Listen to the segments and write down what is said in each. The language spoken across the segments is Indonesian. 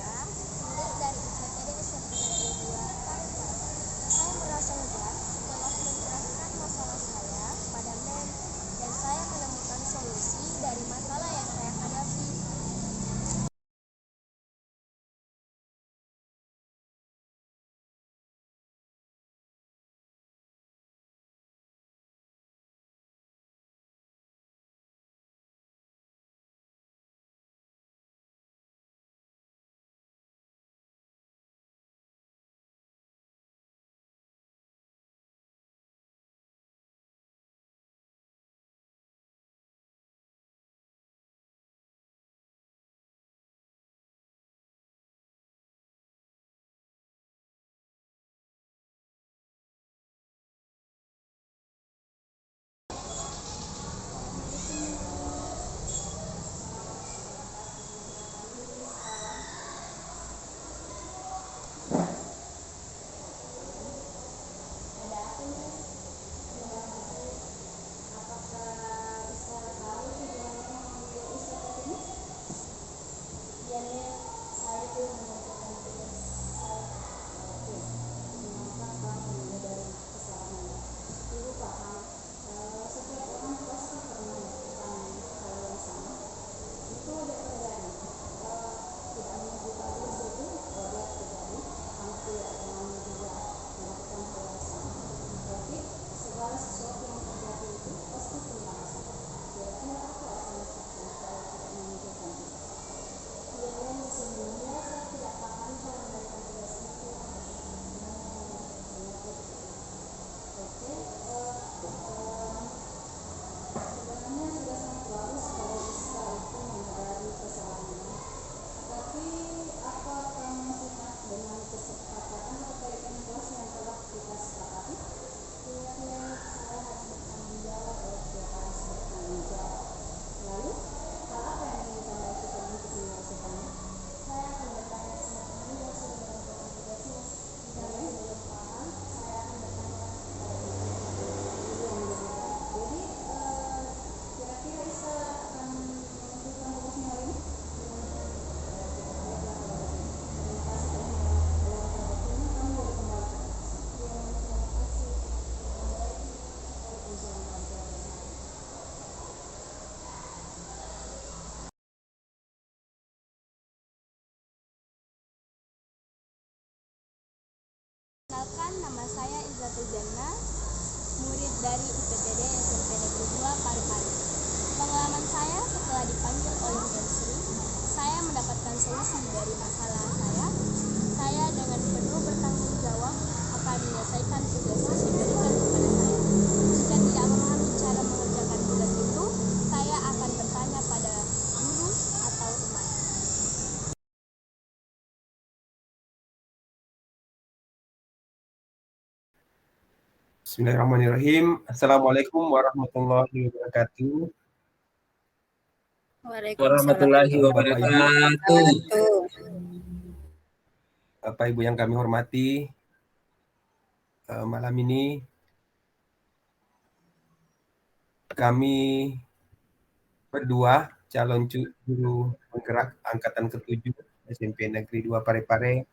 Murid dari IPTD SMP Negeri 2 Parepare. Saya merasa lega setelah mencurahkan masalah saya pada MEM dan saya menemukan solusi dari masalah yang saya hadapi. Kenalkan, nama saya Izzatul Janna, murid dari IPTD SMP Negeri 2 Parepare. Pengalaman saya setelah dipanggil oleh Mensri, saya mendapatkan solusi dari masalah saya. Saya dengan penuh bertanggung jawab akan menyelesaikan tugas yang diberikan kepada saya. Jika tidak memahami cara mengerjakan tugas itu, saya akan bertanya pada guru atau teman. Bismillahirrahmanirrahim. Assalamualaikum warahmatullahi wabarakatuh. Warahmatullahi wabarakatuh. Bapak Ibu yang kami hormati, malam ini kami berdua calon guru penggerak angkatan ke-7 SMP Negeri 2 Parepare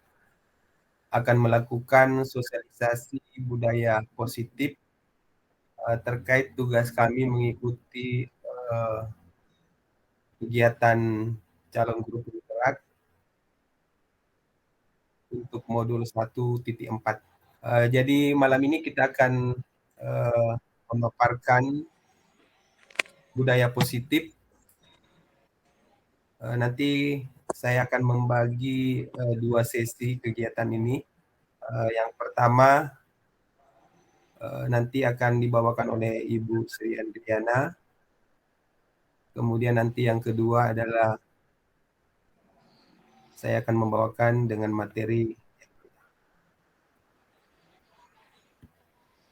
akan melakukan sosialisasi budaya positif terkait tugas kami mengikuti kegiatan calon guru penggerak untuk modul 1.4. Jadi malam ini kita akan memaparkan budaya positif. Nanti saya akan membagi 2 sesi kegiatan ini. Yang pertama nanti akan dibawakan oleh Ibu Sri Andriana. Kemudian nanti yang kedua adalah saya akan membawakan dengan materi.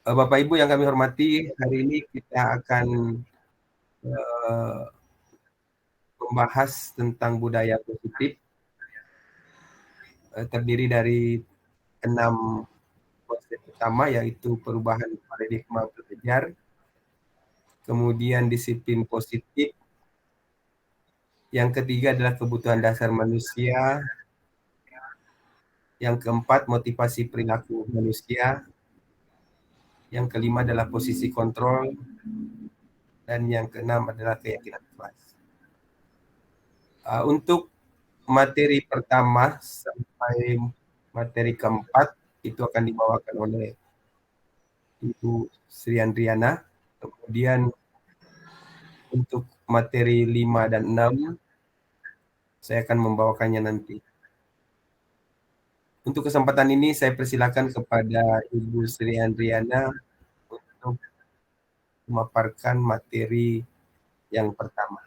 Bapak Ibu yang kami hormati, hari ini kita akan membahas tentang budaya positif. Terdiri dari 6 konsep utama, yaitu perubahan paradigma belajar, kemudian disiplin positif, yang ketiga adalah kebutuhan dasar manusia, yang keempat motivasi perilaku manusia, yang kelima adalah posisi kontrol, dan yang keenam adalah keyakinan kelas. Untuk materi pertama sampai materi keempat itu akan dibawakan oleh Ibu Sri Andriana. Kemudian untuk materi 5 dan 6 saya akan membawakannya nanti. Untuk kesempatan ini saya persilakan kepada Ibu Sri Andriana untuk memaparkan materi yang pertama.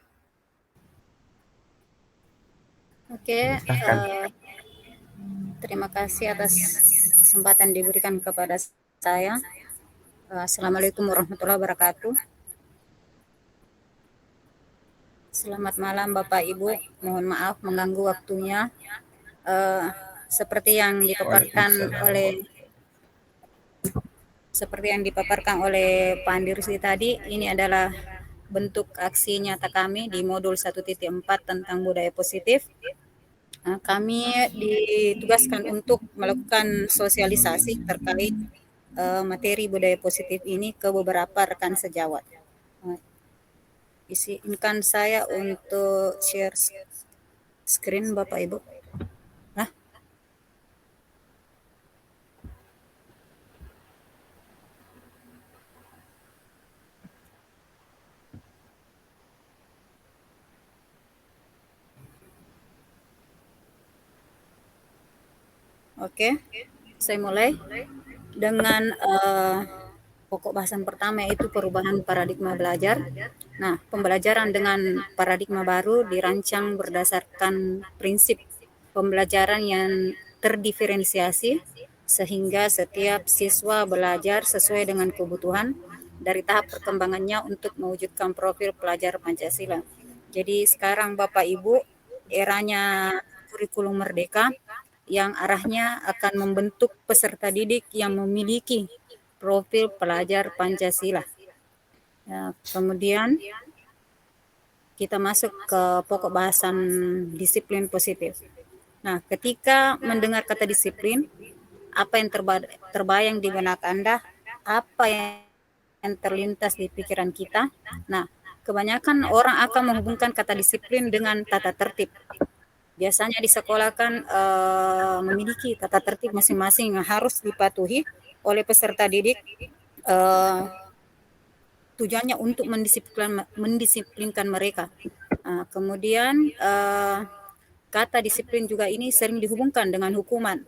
Oke, terima kasih atas kesempatan diberikan kepada saya. Assalamualaikum warahmatullahi wabarakatuh. Selamat malam Bapak Ibu, mohon maaf mengganggu waktunya. Seperti yang dipaparkan oleh Pak Andirsi tadi, ini adalah bentuk aksi nyata kami di modul 1.4 tentang budaya positif. Kami ditugaskan untuk melakukan sosialisasi terkait materi budaya positif ini ke beberapa rekan sejawat. Izinkan saya untuk share screen Bapak Ibu. Oke, saya mulai dengan pokok bahasan pertama, yaitu perubahan paradigma belajar. Nah, pembelajaran dengan paradigma baru dirancang berdasarkan prinsip pembelajaran yang terdiferensiasi, sehingga setiap siswa belajar sesuai dengan kebutuhan dari tahap perkembangannya untuk mewujudkan profil pelajar Pancasila. Jadi sekarang Bapak Ibu, eranya kurikulum merdeka yang arahnya akan membentuk peserta didik yang memiliki profil pelajar Pancasila. Ya, kemudian kita masuk ke pokok bahasan disiplin positif. Nah, ketika mendengar kata disiplin, apa yang terbayang di benak Anda? Apa yang terlintas di pikiran kita? Nah, kebanyakan orang akan menghubungkan kata disiplin dengan tata tertib. Biasanya di sekolah kan memiliki tata tertib masing-masing yang harus dipatuhi oleh peserta didik. Tujuannya untuk mendisiplinkan mereka. Kemudian kata disiplin juga ini sering dihubungkan dengan hukuman.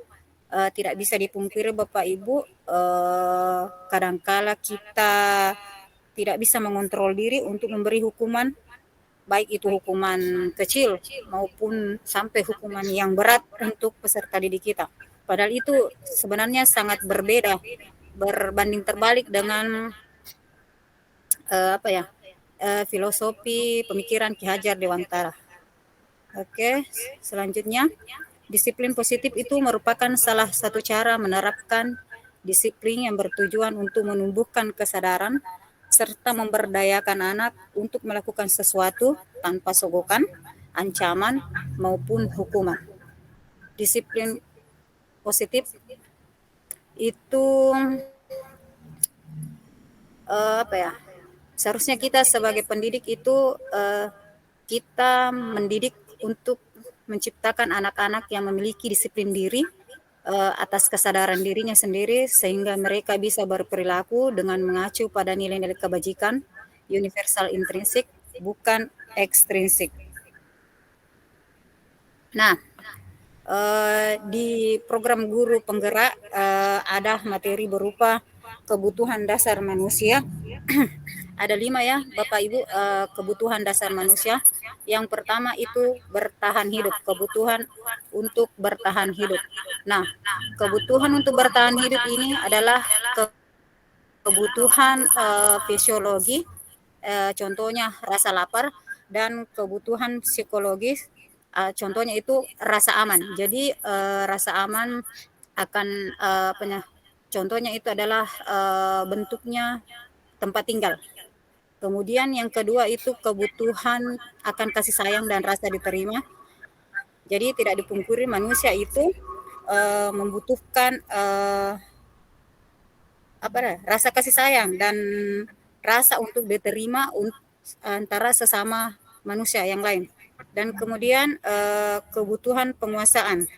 Tidak bisa dipungkiri Bapak Ibu, kadangkala kita tidak bisa mengontrol diri untuk memberi hukuman, baik itu hukuman kecil maupun sampai hukuman yang berat untuk peserta didik kita. Padahal itu sebenarnya sangat berbeda, berbanding terbalik dengan filosofi pemikiran Ki Hajar Dewantara. Oke, selanjutnya disiplin positif itu merupakan salah satu cara menerapkan disiplin yang bertujuan untuk menumbuhkan kesadaran serta memberdayakan anak untuk melakukan sesuatu tanpa sogokan, ancaman, maupun hukuman. Disiplin positif itu seharusnya kita sebagai pendidik itu kita mendidik untuk menciptakan anak-anak yang memiliki disiplin diri atas kesadaran dirinya sendiri sehingga mereka bisa berperilaku dengan mengacu pada nilai-nilai kebajikan universal intrinsik, bukan ekstrinsik. Nah, di program guru penggerak ada materi berupa kebutuhan dasar manusia. Ada 5 ya Bapak Ibu, kebutuhan dasar manusia. Yang pertama itu bertahan hidup, kebutuhan untuk bertahan hidup. Nah, kebutuhan untuk bertahan hidup ini adalah kebutuhan fisiologi, contohnya rasa lapar, dan kebutuhan psikologis, contohnya itu rasa aman. Jadi rasa aman akan contohnya itu adalah bentuknya tempat tinggal. Kemudian yang kedua itu kebutuhan akan kasih sayang dan rasa diterima. Jadi tidak dipungkiri manusia itu membutuhkan rasa kasih sayang dan rasa untuk diterima antara sesama manusia yang lain. Dan kemudian kebutuhan penguasaan.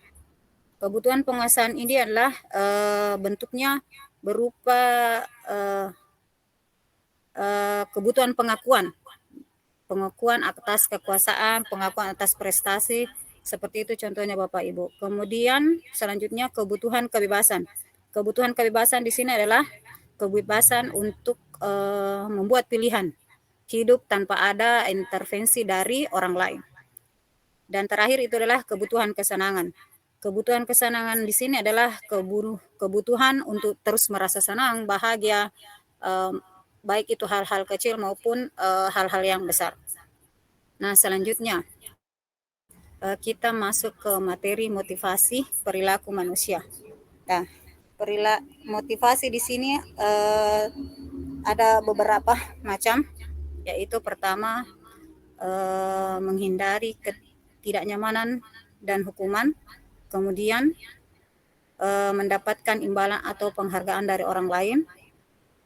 Kebutuhan penguasaan ini adalah bentuknya berupa kebutuhan pengakuan atas kekuasaan, pengakuan atas prestasi, seperti itu contohnya Bapak Ibu. Kemudian selanjutnya kebutuhan kebebasan. Kebutuhan kebebasan di sini adalah kebebasan untuk membuat pilihan, hidup tanpa ada intervensi dari orang lain. Dan terakhir itu adalah kebutuhan kesenangan. Kebutuhan kesenangan di sini adalah kebutuhan untuk terus merasa senang, bahagia, baik itu hal-hal kecil maupun hal-hal yang besar. Nah, selanjutnya kita masuk ke materi motivasi perilaku manusia. Nah, motivasi di sini ada beberapa macam, yaitu pertama menghindari ketidaknyamanan dan hukuman, kemudian mendapatkan imbalan atau penghargaan dari orang lain.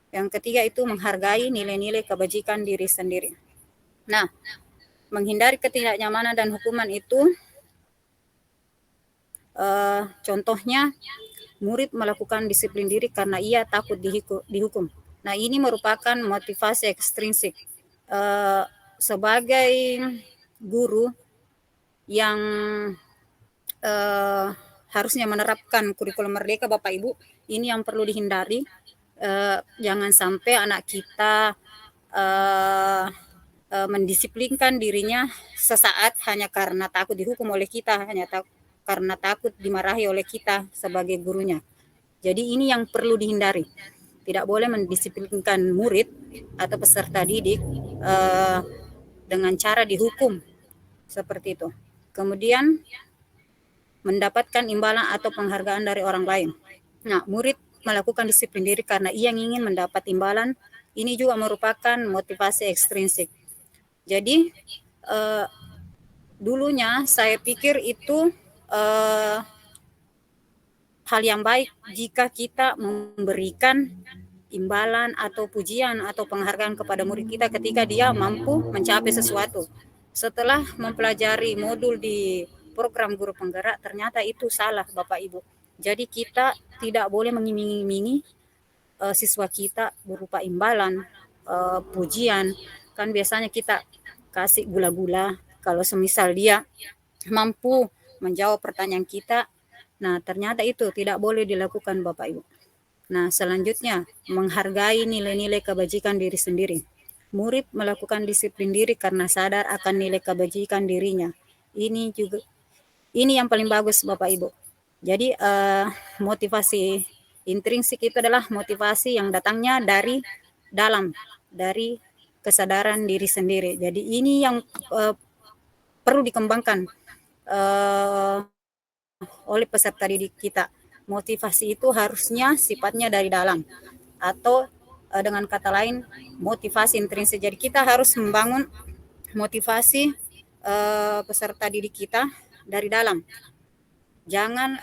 Yang ketiga itu menghargai nilai-nilai kebajikan diri sendiri. Nah, menghindari ketidaknyamanan dan hukuman itu contohnya murid melakukan disiplin diri karena ia takut dihukum. Nah, ini merupakan motivasi ekstrinsik. Sebagai guru yang harusnya menerapkan kurikulum merdeka, Bapak Ibu, ini yang perlu dihindari. Jangan sampai anak kita mendisiplinkan dirinya sesaat hanya karena takut dihukum oleh kita, karena takut dimarahi oleh kita sebagai gurunya. Jadi ini yang perlu dihindari. Tidak boleh mendisiplinkan murid atau peserta didik dengan cara dihukum seperti itu. Kemudian mendapatkan imbalan atau penghargaan dari orang lain. Nah, murid melakukan disiplin diri karena ia ingin mendapat imbalan, ini juga merupakan motivasi ekstrinsik. Jadi dulunya saya pikir itu hal yang baik jika kita memberikan imbalan atau pujian atau penghargaan kepada murid kita ketika dia mampu mencapai sesuatu. Setelah mempelajari modul di program guru penggerak, ternyata itu salah Bapak Ibu. Jadi kita tidak boleh mengiming-imingi siswa kita berupa imbalan, pujian. Kan biasanya kita kasih gula-gula kalau semisal dia mampu menjawab pertanyaan kita. Nah, ternyata itu tidak boleh dilakukan Bapak Ibu. Nah, selanjutnya menghargai nilai-nilai kebajikan diri sendiri. Murid melakukan disiplin diri karena sadar akan nilai kebajikan dirinya. Ini yang paling bagus Bapak Ibu. Jadi motivasi intrinsik itu adalah motivasi yang datangnya dari dalam, dari kesadaran diri sendiri. Jadi ini yang perlu dikembangkan oleh peserta didik kita. Motivasi itu harusnya sifatnya dari dalam, atau dengan kata lain motivasi intrinsik. Jadi kita harus membangun motivasi peserta didik kita dari dalam. Jangan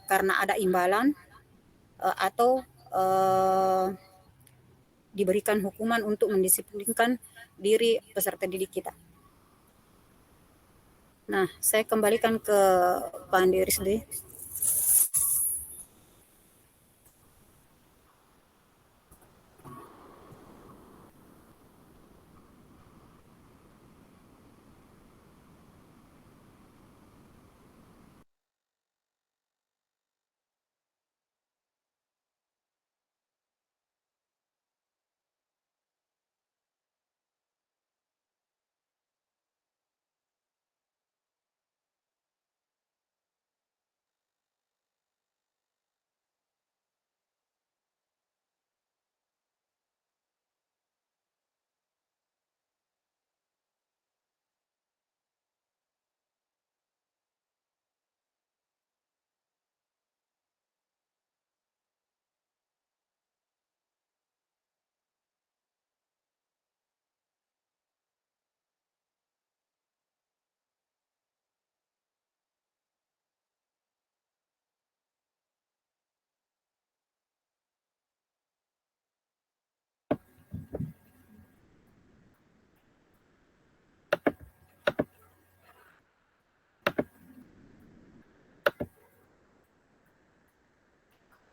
karena ada imbalan atau diberikan hukuman untuk mendisiplinkan diri peserta didik kita. Nah, saya kembalikan ke Pak Andi Risdi.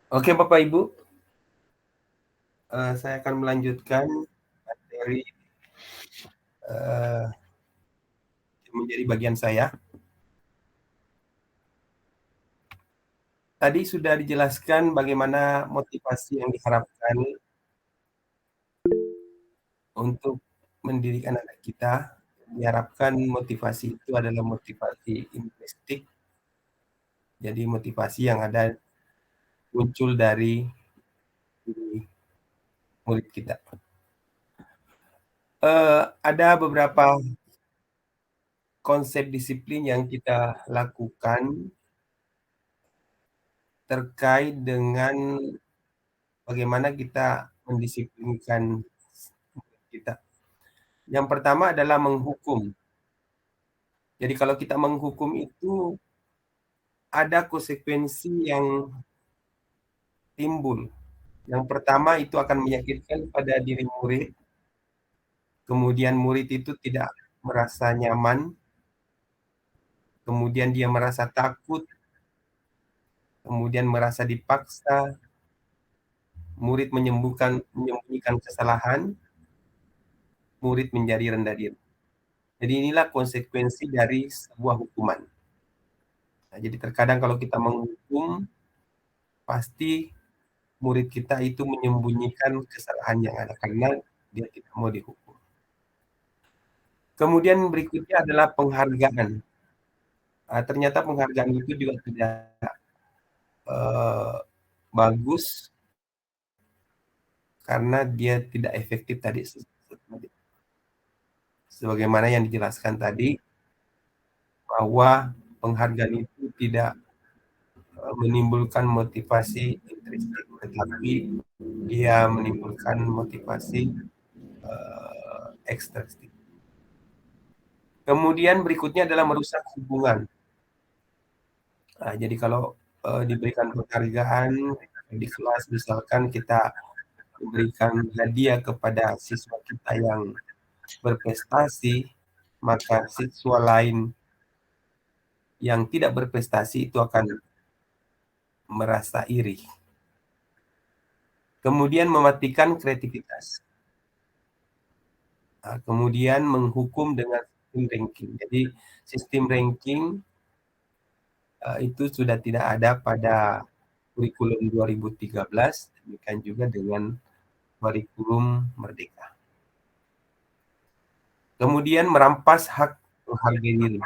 Oke Bapak Ibu, saya akan melanjutkan materi yang menjadi bagian saya. Tadi sudah dijelaskan bagaimana motivasi yang diharapkan untuk mendidik anak-anak kita. Diharapkan motivasi itu adalah motivasi intrinsik, jadi motivasi yang ada muncul dari diri murid kita. Ada beberapa konsep disiplin yang kita lakukan terkait dengan bagaimana kita mendisiplinkan kita. Yang pertama adalah menghukum. Jadi kalau kita menghukum itu ada konsekuensi yang timbul. Yang pertama itu akan menyakitkan pada diri murid. Kemudian murid itu tidak merasa nyaman. Kemudian dia merasa takut. Kemudian merasa dipaksa. Murid menyembunyikan kesalahan. Murid menjadi rendah diri. Jadi inilah konsekuensi dari sebuah hukuman. Nah, jadi terkadang kalau kita menghukum, pasti murid kita itu menyembunyikan kesalahan yang ada karena dia tidak mau dihukum. Kemudian berikutnya adalah penghargaan. Ternyata penghargaan itu juga tidak bagus karena dia tidak efektif tadi. Sebagaimana yang dijelaskan tadi, bahwa penghargaan itu tidak menimbulkan motivasi intrinsik, tetapi dia menimbulkan motivasi ekstrinsik. Kemudian berikutnya adalah merusak hubungan. Jadi kalau diberikan penghargaan di kelas, misalkan kita memberikan hadiah kepada siswa kita yang berprestasi, maka siswa lain yang tidak berprestasi itu akan merasa iri. Kemudian mematikan kreativitas. Kemudian menghukum dengan sistem ranking. Jadi sistem ranking itu sudah tidak ada pada kurikulum 2013, demikian juga dengan kurikulum Merdeka. Kemudian merampas hak menghargai diri.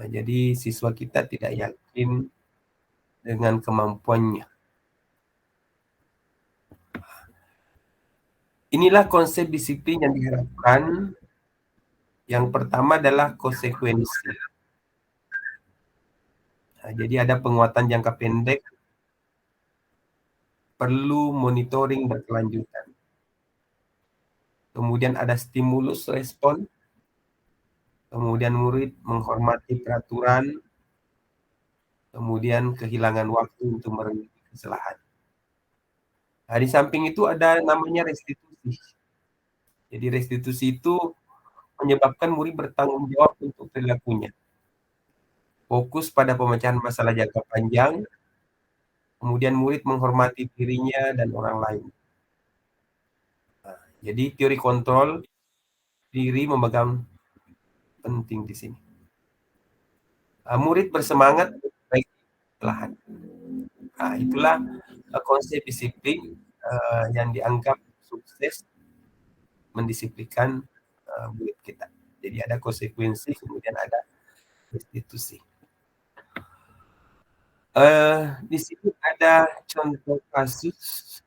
Jadi siswa kita tidak yakin dengan kemampuannya. Inilah konsep disiplin yang diharapkan. Yang pertama adalah konsekuensi. Jadi ada penguatan jangka pendek, perlu monitoring berkelanjutan. Kemudian ada stimulus respon, kemudian murid menghormati peraturan, kemudian kehilangan waktu untuk merenungi kesalahan. Di samping itu ada namanya restitusi. Jadi restitusi itu menyebabkan murid bertanggung jawab untuk perilakunya. Fokus pada pemecahan masalah jangka panjang, kemudian murid menghormati dirinya dan orang lain. Jadi teori kontrol diri memegang penting di sini. Murid bersemangat baik perlahan. Itulah konsep disiplin yang dianggap sukses mendisiplinkan murid kita. Jadi ada konsekuensi, kemudian ada restitusi. Di sini ada contoh kasus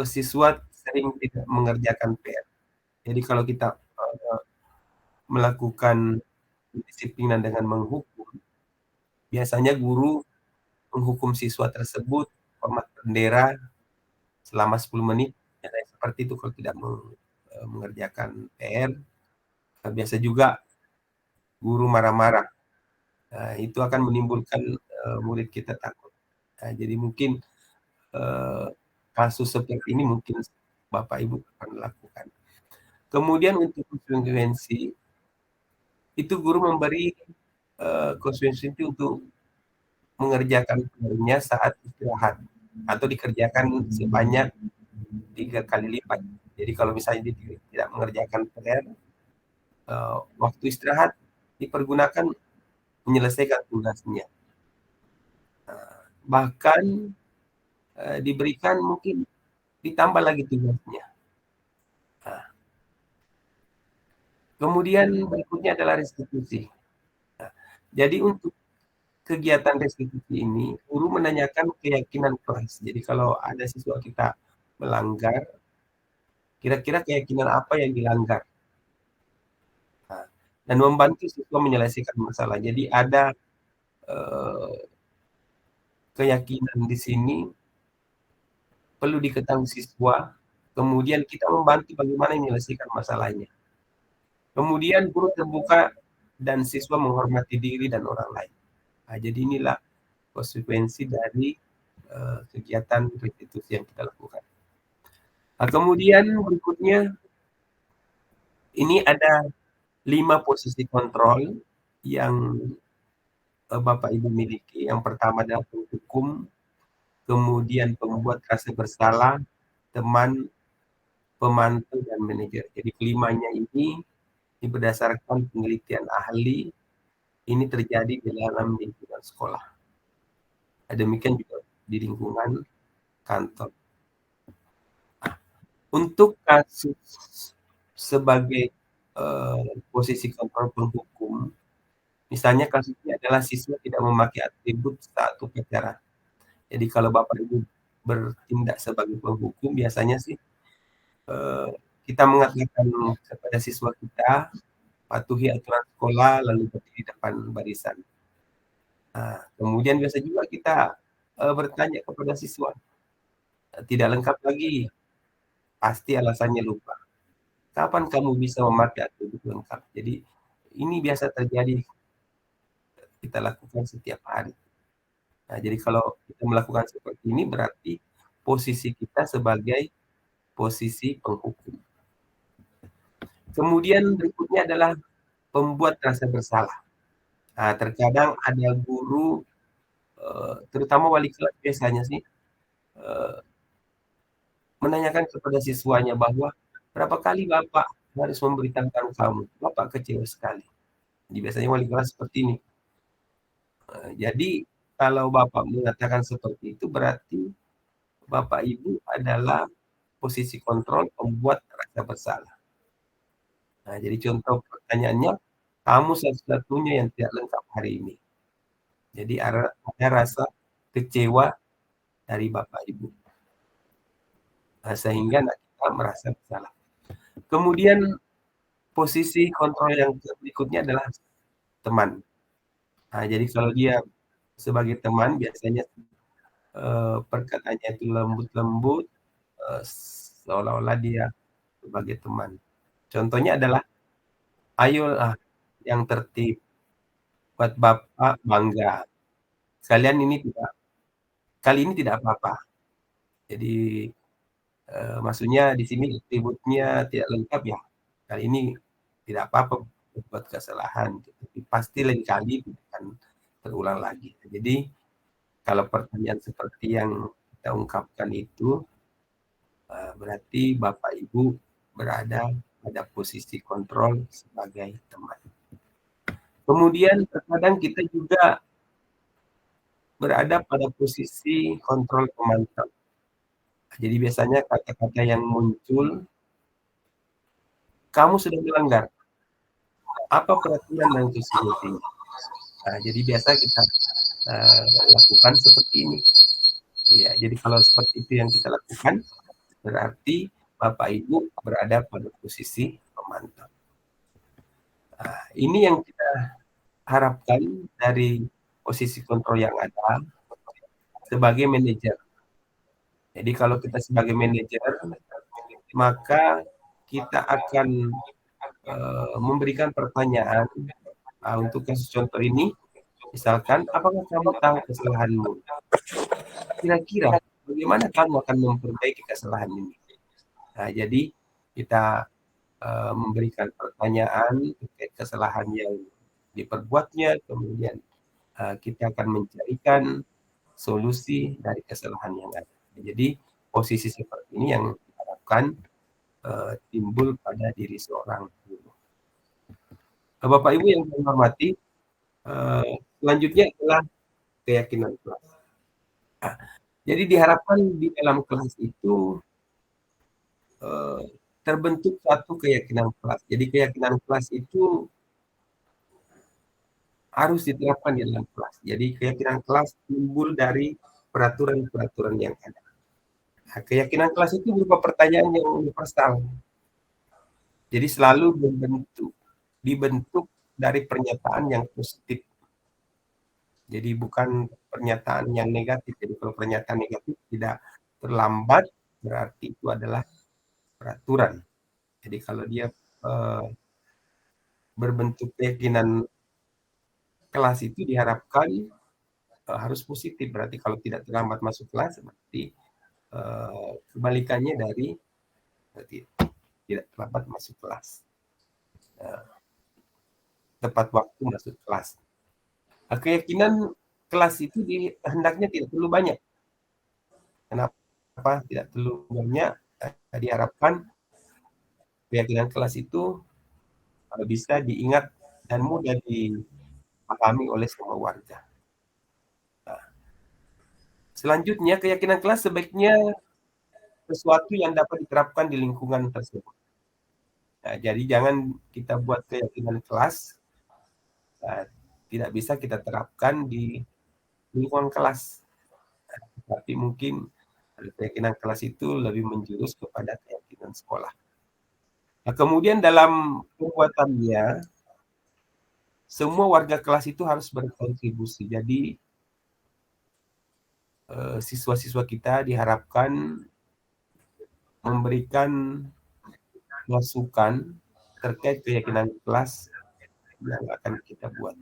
siswa sering tidak mengerjakan PR. Jadi kalau kita melakukan pendisiplinan dengan menghukum, biasanya guru menghukum siswa tersebut hormat bendera selama 10 menit. Seperti itu kalau tidak mengerjakan PR. Biasa juga guru marah-marah. Itu akan menimbulkan murid kita takut. Jadi mungkin kasus seperti ini mungkin Bapak Ibu akan lakukan. Kemudian untuk konsekuensi, itu guru memberi konsekuensi itu untuk mengerjakan PR-nya saat istirahat atau dikerjakan sebanyak 3 kali lipat. Jadi kalau misalnya dia tidak mengerjakan PR, waktu istirahat dipergunakan menyelesaikan tugasnya. Bahkan diberikan mungkin ditambah lagi tugasnya. Kemudian berikutnya adalah restitusi. Jadi untuk kegiatan restitusi ini, guru menanyakan keyakinan kelas. Jadi kalau ada siswa kita melanggar, kira-kira keyakinan apa yang dilanggar? Dan membantu siswa menyelesaikan masalah. Jadi ada keyakinan di sini perlu diketahui siswa, kemudian kita membantu bagaimana menyelesaikan masalahnya. Kemudian guru terbuka dan siswa menghormati diri dan orang lain. Nah, jadi inilah konsekuensi dari kegiatan restitusi yang kita lakukan. Nah, kemudian berikutnya, ini ada 5 posisi kontrol yang Bapak Ibu miliki. Yang pertama adalah penghukum, kemudian pembuat rasa bersalah, teman, pemantau, dan manajer. Jadi kelimanya ini berdasarkan penelitian ahli, ini terjadi di dalam lingkungan sekolah. Demikian juga di lingkungan kantor. Untuk kasus sebagai posisi kontrol penghukum, misalnya kasusnya adalah siswa tidak memakai atribut saat upacara. Jadi kalau Bapak Ibu bertindak sebagai penghukum, biasanya sih kita mengatakan kepada siswa kita, patuhi aturan sekolah, lalu berdiri di depan barisan. Kemudian biasa juga kita bertanya kepada siswa, tidak lengkap lagi, pasti alasannya lupa. Kapan kamu bisa memakai atribut lengkap? Jadi ini biasa terjadi, kita lakukan setiap hari. Nah, jadi kalau kita melakukan seperti ini berarti posisi kita sebagai posisi penghukum. Kemudian berikutnya adalah pembuat rasa bersalah. Nah, terkadang ada guru, terutama wali kelas biasanya sih, menanyakan kepada siswanya bahwa berapa kali Bapak harus memberitahukan kamu, Bapak kecewa sekali. Jadi biasanya wali kelas seperti ini. Jadi kalau Bapak mengatakan seperti itu berarti Bapak Ibu adalah posisi kontrol pembuat rasa bersalah. Nah, jadi contoh pertanyaannya, kamu satu-satunya yang tidak lengkap hari ini. Jadi ada rasa kecewa dari Bapak Ibu. Nah, sehingga kita merasa bersalah. Kemudian posisi kontrol yang berikutnya adalah teman. Nah, jadi kalau dia sebagai teman biasanya perkataannya itu lembut-lembut, seolah-olah dia sebagai teman. Contohnya adalah, ayolah yang tertib, buat Bapak bangga. Kalian ini kali ini tidak apa-apa. Jadi maksudnya di sini atributnya tidak lengkap ya. Kali ini tidak apa-apa buat kesalahan, tapi pasti lain kali akan terulang lagi. Jadi kalau pertanyaan seperti yang kita ungkapkan itu berarti Bapak Ibu berada pada posisi kontrol sebagai teman. Kemudian terkadang kita juga berada pada posisi kontrol pemantau. Jadi biasanya kata-kata yang muncul, kamu sudah melanggar. Apa peraturan dan konstitusinya? Nah, jadi biasa kita lakukan seperti ini. Ya, jadi kalau seperti itu yang kita lakukan, berarti Bapak Ibu berada pada posisi pemantau. Nah, ini yang kita harapkan dari posisi kontrol yang ada sebagai manajer. Jadi kalau kita sebagai manajer, maka kita akan memberikan pertanyaan untuk kasus contoh ini. Misalkan, apakah kamu tahu kesalahanmu? Kira-kira bagaimana kamu akan memperbaiki kesalahan ini? Nah, jadi kita memberikan pertanyaan terkait kesalahan yang diperbuatnya, kemudian kita akan mencarikan solusi dari kesalahan yang ada. Jadi posisi seperti ini yang diharapkan timbul pada diri seorang guru. Bapak Ibu yang saya hormati, selanjutnya adalah keyakinan kelas. Jadi diharapkan di dalam kelas itu terbentuk suatu keyakinan kelas. Jadi keyakinan kelas itu harus diterapkan di dalam kelas. Jadi keyakinan kelas timbul dari peraturan-peraturan yang ada. Nah, keyakinan kelas itu berupa pertanyaan yang universal. Jadi selalu dibentuk dari pernyataan yang positif. Jadi bukan pernyataan yang negatif. Jadi kalau pernyataan negatif tidak terlambat, berarti itu adalah peraturan. Jadi kalau dia berbentuk keyakinan kelas itu diharapkan harus positif. Berarti kalau tidak terlambat masuk kelas, berarti kebalikannya dari tidak terlambat masuk kelas. Tepat waktu masuk kelas. Keyakinan kelas itu hendaknya tidak perlu banyak. Kenapa tidak perlu banyak? Diharapkan keyakinan kelas itu bisa diingat dan mudah dipahami oleh semua warga. Selanjutnya, keyakinan kelas sebaiknya sesuatu yang dapat diterapkan di lingkungan tersebut. Nah, jadi jangan kita buat keyakinan kelas tidak bisa kita terapkan di lingkungan kelas. Tapi mungkin keyakinan kelas itu lebih menjurus kepada keyakinan sekolah. Nah, kemudian dalam pembuatannya, semua warga kelas itu harus berkontribusi. Jadi siswa-siswa kita diharapkan memberikan masukan terkait keyakinan kelas yang akan kita buat.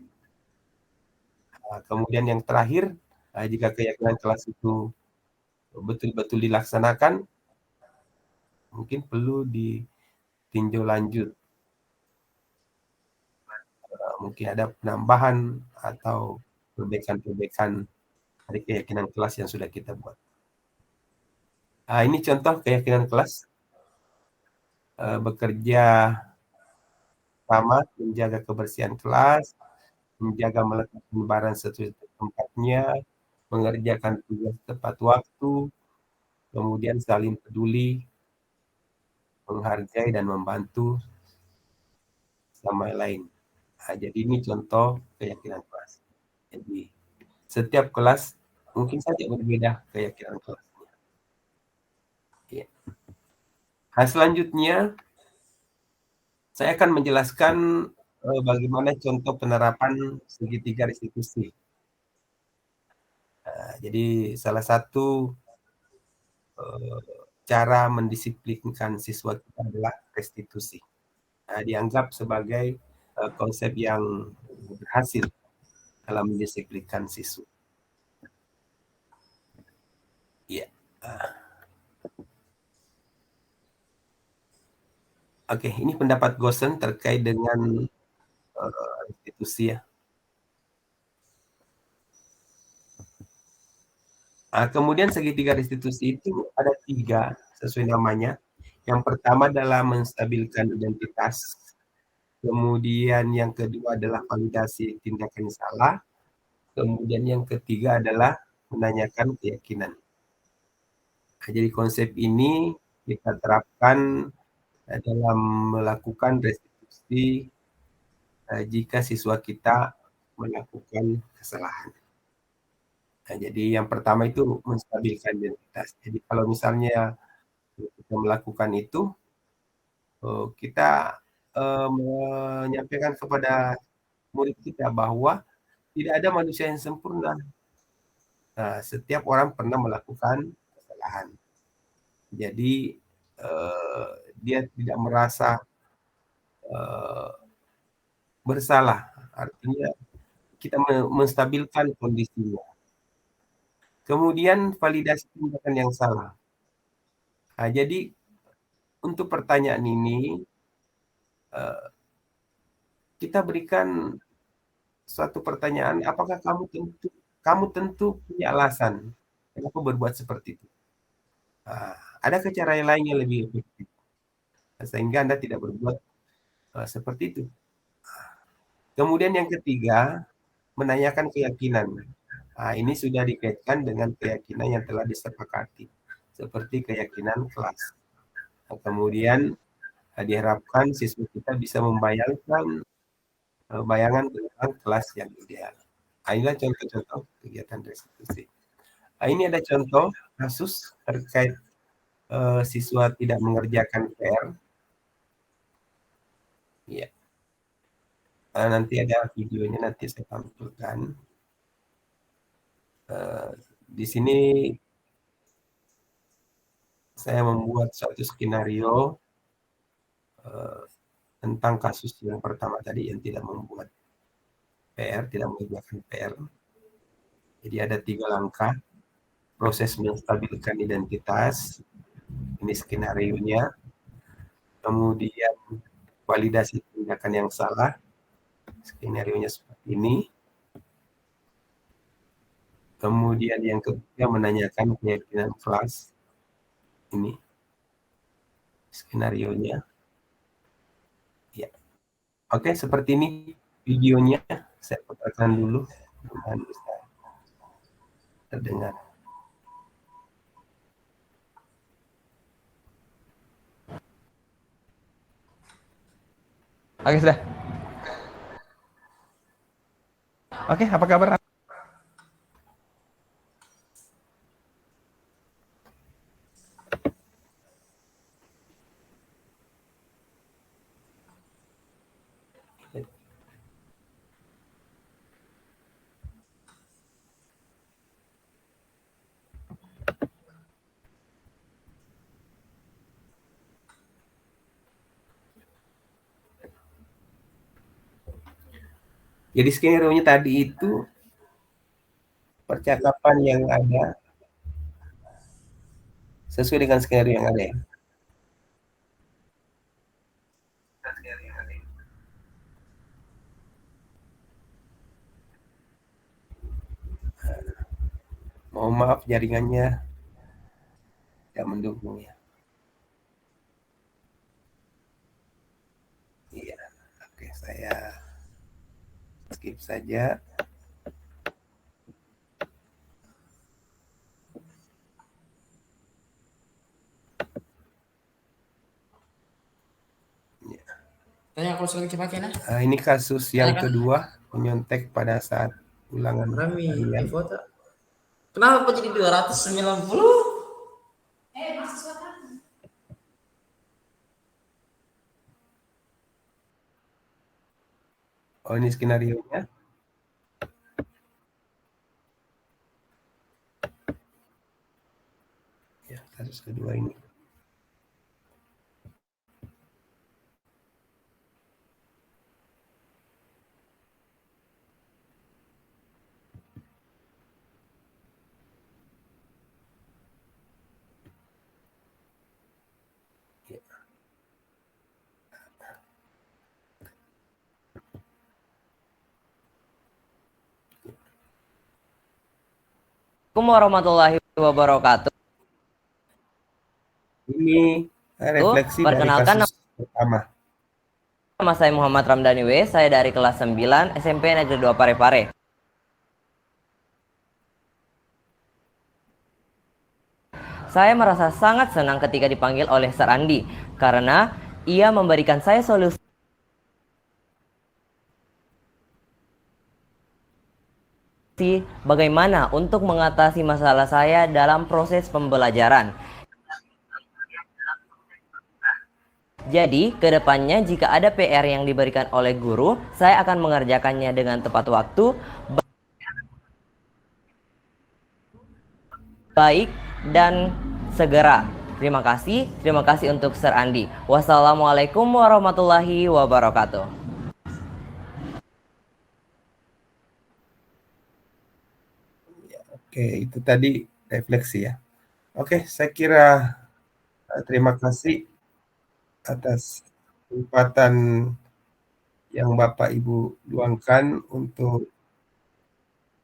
Kemudian yang terakhir, jika keyakinan kelas itu betul-betul dilaksanakan, mungkin perlu ditinjau lanjut. Mungkin ada penambahan atau perbaikan-perbaikan dari keyakinan kelas yang sudah kita buat. Ini contoh keyakinan kelas. Bekerja sama, menjaga kebersihan kelas, menjaga meletakkan barang sesuai tempatnya, mengerjakan tugas tepat waktu, kemudian saling peduli, menghargai dan membantu sama lain. Jadi ini contoh keyakinan kelas. Jadi setiap kelas mungkin saja berbeda keyakinan kelasnya. Ya. Nah, selanjutnya saya akan menjelaskan bagaimana contoh penerapan segitiga restitusi. Jadi salah satu cara mendisiplinkan siswa kita adalah restitusi. Dianggap sebagai konsep yang berhasil dalam mendisiplinkan siswa. Ya. Oke, ini pendapat Gosen terkait dengan restitusi ya. Kemudian segitiga restitusi itu ada 3 sesuai namanya. Yang pertama adalah menstabilkan identitas. Kemudian yang kedua adalah validasi tindakan salah. Kemudian yang ketiga adalah menanyakan keyakinan. Jadi konsep ini kita terapkan dalam melakukan restitusi jika siswa kita melakukan kesalahan. Jadi yang pertama itu menstabilkan identitas. Jadi kalau misalnya kita melakukan itu, kita menyampaikan kepada murid kita bahwa tidak ada manusia yang sempurna. Setiap orang pernah melakukan kesalahan. Jadi dia tidak merasa bersalah. Artinya kita menstabilkan kondisinya. Kemudian validasi tindakan yang salah. Jadi untuk pertanyaan ini kita berikan suatu pertanyaan, apakah kamu tentu punya alasan kenapa berbuat seperti itu? Adakah cara yang lain yang lebih efektif sehingga Anda tidak berbuat seperti itu? Kemudian yang ketiga, menanyakan keyakinan. Ini sudah dikaitkan dengan keyakinan yang telah disepakati, seperti keyakinan kelas. Kemudian diharapkan siswa kita bisa membayangkan bayangan tentang kelas yang ideal. Inilah contoh-contoh kegiatan restitusi. Ini ada contoh kasus terkait siswa tidak mengerjakan PR. Ya. Nanti ada videonya, nanti saya tampilkan. Di sini saya membuat suatu skenario tentang kasus yang pertama tadi yang tidak membuat PR, tidak mengerjakan PR. Jadi ada 3 langkah proses menstabilkan identitas. Ini skenario-nya. Kemudian validasi tindakan yang salah. Skenario-nya seperti ini. Kemudian yang ketiga menanyakan keyakinan kelas. Ini skenario-nya. Ya. Oke, seperti ini videonya. Saya putarkan dulu. Dan bisa terdengar. Oke, sudah. Oke, apa kabar? Jadi skenario-nya tadi itu percakapan yang ada sesuai dengan skenario yang ada ya. Mohon maaf jaringannya tidak mendukung ya. Iya, oke, saya skip saja. Tanya kalau sudah dipakai nah. Ini kasus yang kedua, menyontek pada saat ulangan harian. Foto. Kenapa jadi 290? Oh, ini skenario-nya. Ya, kasus kedua ini. Assalamualaikum warahmatullahi wabarakatuh. Ini refleksi dari Perkenalkan, kasus pertama. nama saya Muhammad Ramdhani W. Saya dari kelas 9 SMP Negeri 2 Parepare. Saya merasa sangat senang ketika dipanggil oleh Sir Andi karena ia memberikan saya solusi bagaimana untuk mengatasi masalah saya dalam proses pembelajaran. Jadi, kedepannya jika ada PR yang diberikan oleh guru, saya akan mengerjakannya dengan tepat waktu, baik, dan segera. Terima kasih untuk Sir Andi. Wassalamualaikum warahmatullahi wabarakatuh. Oke, itu tadi refleksi ya. Oke, saya kira terima kasih atas kesempatan yang Bapak Ibu luangkan untuk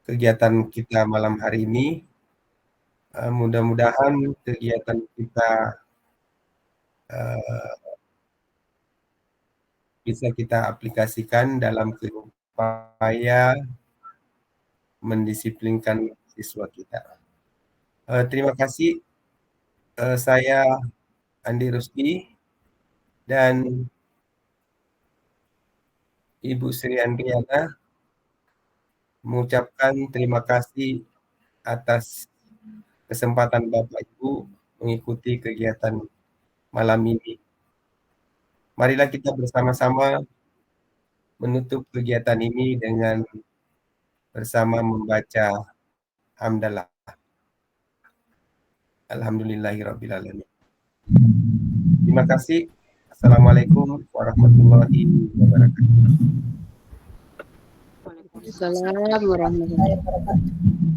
kegiatan kita malam hari ini. Mudah-mudahan kegiatan kita bisa kita aplikasikan dalam upaya mendisiplinkan siswa kita. Terima kasih. Saya Andi Rusdi dan Ibu Sri Andriana mengucapkan terima kasih atas kesempatan Bapak Ibu mengikuti kegiatan malam ini. Marilah kita bersama-sama menutup kegiatan ini dengan bersama membaca hamdalah. Alhamdulillahirrabbilalamin. Terima kasih. Assalamualaikum warahmatullahi wabarakatuh. Assalamualaikum warahmatullahi wabarakatuh.